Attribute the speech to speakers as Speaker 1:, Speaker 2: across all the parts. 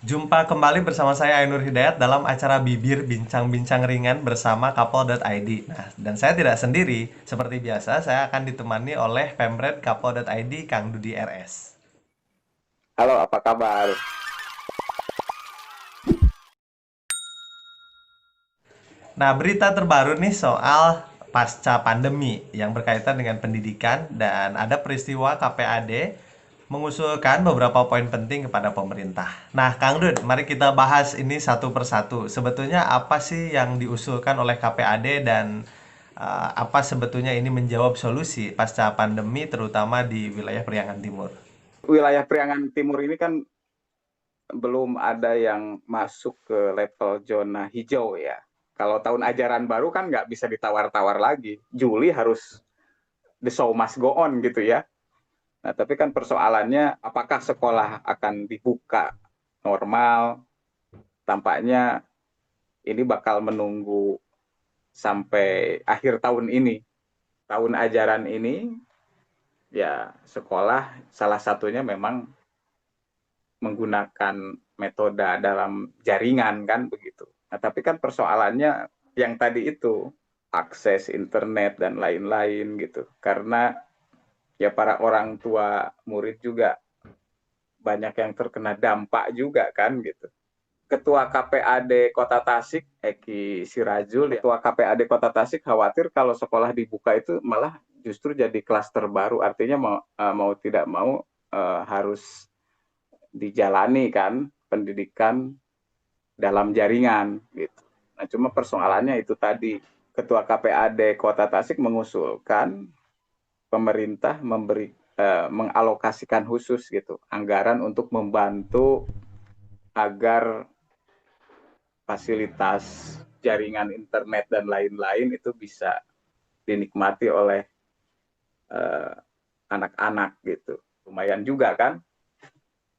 Speaker 1: Jumpa kembali bersama saya Ainur Hidayat dalam acara Bibir Bincang-Bincang Ringan bersama Kapol.id. Nah, dan saya tidak sendiri. Seperti biasa, saya akan ditemani oleh Pemret Kapol.id, Kang Dudi RS.
Speaker 2: Halo, apa kabar?
Speaker 1: Nah, berita terbaru nih soal pasca pandemi yang berkaitan dengan pendidikan dan ada peristiwa KPAD mengusulkan beberapa poin penting kepada pemerintah. Nah, Kang Dud, mari kita bahas ini satu persatu. Sebetulnya apa sih yang diusulkan oleh KPAD dan apa sebetulnya ini menjawab solusi pasca pandemi terutama di wilayah Priangan Timur?
Speaker 2: Wilayah Priangan Timur ini kan belum ada yang masuk ke level zona hijau ya. Kalau tahun ajaran baru kan nggak bisa ditawar-tawar lagi. Juli harus the show must go on gitu ya. Nah, tapi kan persoalannya apakah sekolah akan dibuka normal? Tampaknya ini bakal menunggu sampai akhir tahun ini. Tahun ajaran ini ya sekolah salah satunya memang menggunakan metode dalam jaringan kan begitu. Nah, tapi kan persoalannya yang tadi itu akses internet dan lain-lain gitu. Karena ya para orang tua murid juga banyak yang terkena dampak juga kan gitu. Ketua KPAD Kota Tasik, Eki Sirajul, Ketua KPAD Kota Tasik khawatir kalau sekolah dibuka itu malah justru jadi klaster baru. Artinya mau tidak mau harus dijalani kan pendidikan dalam jaringan gitu. Nah, cuma persoalannya itu tadi Ketua KPAD Kota Tasik mengusulkan pemerintah mengalokasikan khusus gitu anggaran untuk membantu agar fasilitas jaringan internet dan lain-lain itu bisa dinikmati oleh eh, anak-anak gitu. Lumayan juga kan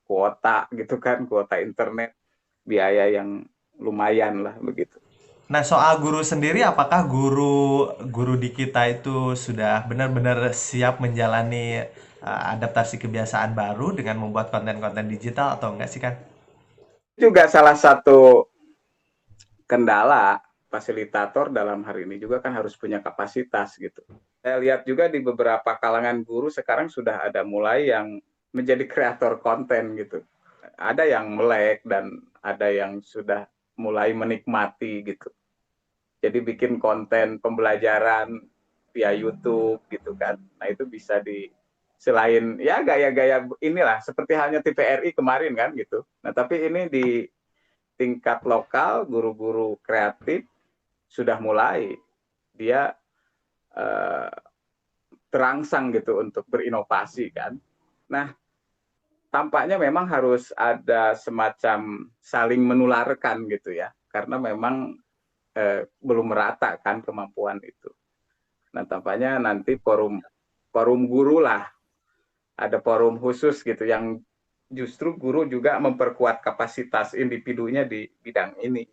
Speaker 2: kuota gitu kan, kuota internet biaya yang lumayan lah begitu.
Speaker 1: Nah, soal guru sendiri, apakah guru di kita itu sudah benar-benar siap menjalani adaptasi kebiasaan baru dengan membuat konten-konten digital atau enggak sih, kan?
Speaker 2: Juga salah satu kendala fasilitator dalam hari ini juga kan harus punya kapasitas gitu. Saya lihat juga di beberapa kalangan guru sekarang sudah ada mulai yang menjadi kreator konten gitu. Ada yang melek dan ada yang sudah mulai menikmati gitu. Jadi bikin konten pembelajaran via YouTube gitu kan. Nah itu bisa di selain ya gaya-gaya inilah seperti halnya TVRI kemarin kan gitu. Nah tapi ini di tingkat lokal guru-guru kreatif sudah mulai dia eh, terangsang gitu untuk berinovasi kan. Nah, tampaknya memang harus ada semacam saling menularkan gitu ya, karena memang belum merata kan kemampuan itu. Nah, tampaknya nanti forum forum guru lah, ada forum khusus gitu yang justru guru juga memperkuat kapasitas individunya di bidang ini.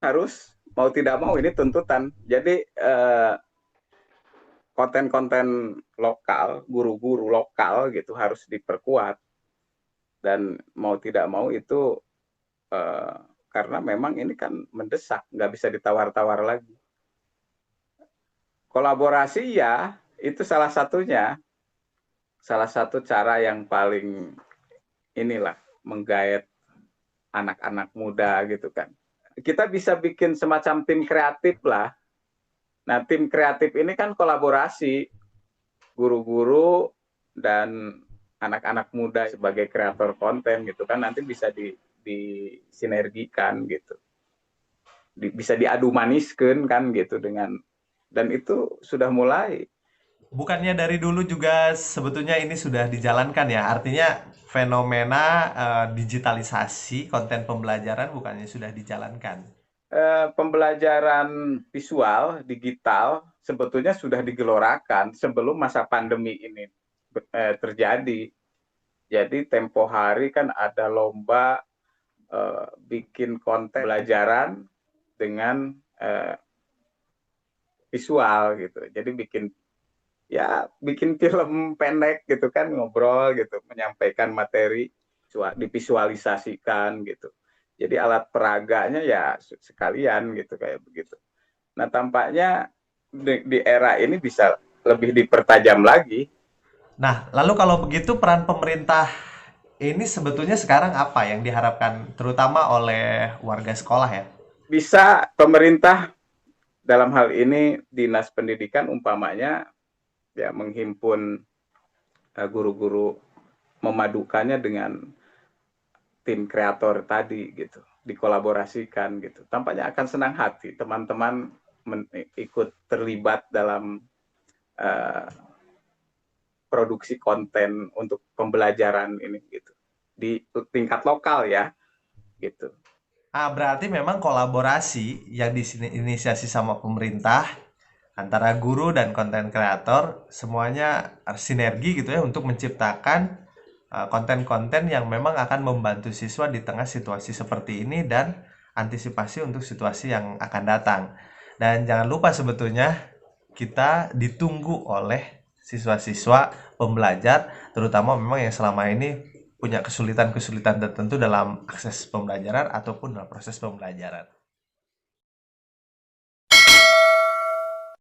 Speaker 2: Harus mau tidak mau ini tuntutan. Jadi konten-konten lokal, guru-guru lokal gitu harus diperkuat dan mau tidak mau itu eh, karena memang ini kan mendesak, nggak bisa ditawar-tawar lagi. Kolaborasi ya itu salah satunya, salah satu cara yang paling inilah menggait anak-anak muda gitu kan. Kita bisa bikin semacam tim kreatif lah. Nah tim kreatif ini kan kolaborasi guru-guru dan anak-anak muda sebagai kreator konten gitu kan nanti bisa disinergikan gitu bisa diadu maniskan kan gitu dengan dan itu sudah mulai.
Speaker 1: Bukannya dari dulu juga sebetulnya ini sudah dijalankan ya? Artinya fenomena digitalisasi konten pembelajaran bukannya sudah dijalankan?
Speaker 2: Pembelajaran visual digital sebetulnya sudah digelorakan sebelum masa pandemi ini terjadi. Jadi tempo hari kan ada lomba bikin konten pembelajaran dengan visual gitu. Jadi bikin film pendek gitu kan ngobrol gitu menyampaikan materi. divisualisasikan gitu. Jadi alat peraganya ya sekalian gitu kayak begitu. Nah tampaknya di era ini bisa lebih dipertajam lagi.
Speaker 1: Nah, lalu kalau begitu peran pemerintah ini sebetulnya sekarang apa yang diharapkan terutama oleh warga sekolah ya?
Speaker 2: Bisa pemerintah dalam hal ini dinas pendidikan umpamanya ya menghimpun guru-guru, memadukannya dengan tim kreator tadi gitu, dikolaborasikan gitu. Tampaknya akan senang hati teman-teman ikut terlibat dalam uh, produksi konten untuk pembelajaran ini gitu di tingkat lokal ya gitu.
Speaker 1: Ah, berarti memang kolaborasi yang diinisiasi sama pemerintah antara guru dan konten kreator semuanya sinergi gitu ya untuk menciptakan konten-konten yang memang akan membantu siswa di tengah situasi seperti ini dan antisipasi untuk situasi yang akan datang. Dan jangan lupa sebetulnya kita ditunggu oleh siswa-siswa pembelajar terutama memang yang selama ini punya kesulitan-kesulitan tertentu dalam akses pembelajaran ataupun dalam proses pembelajaran.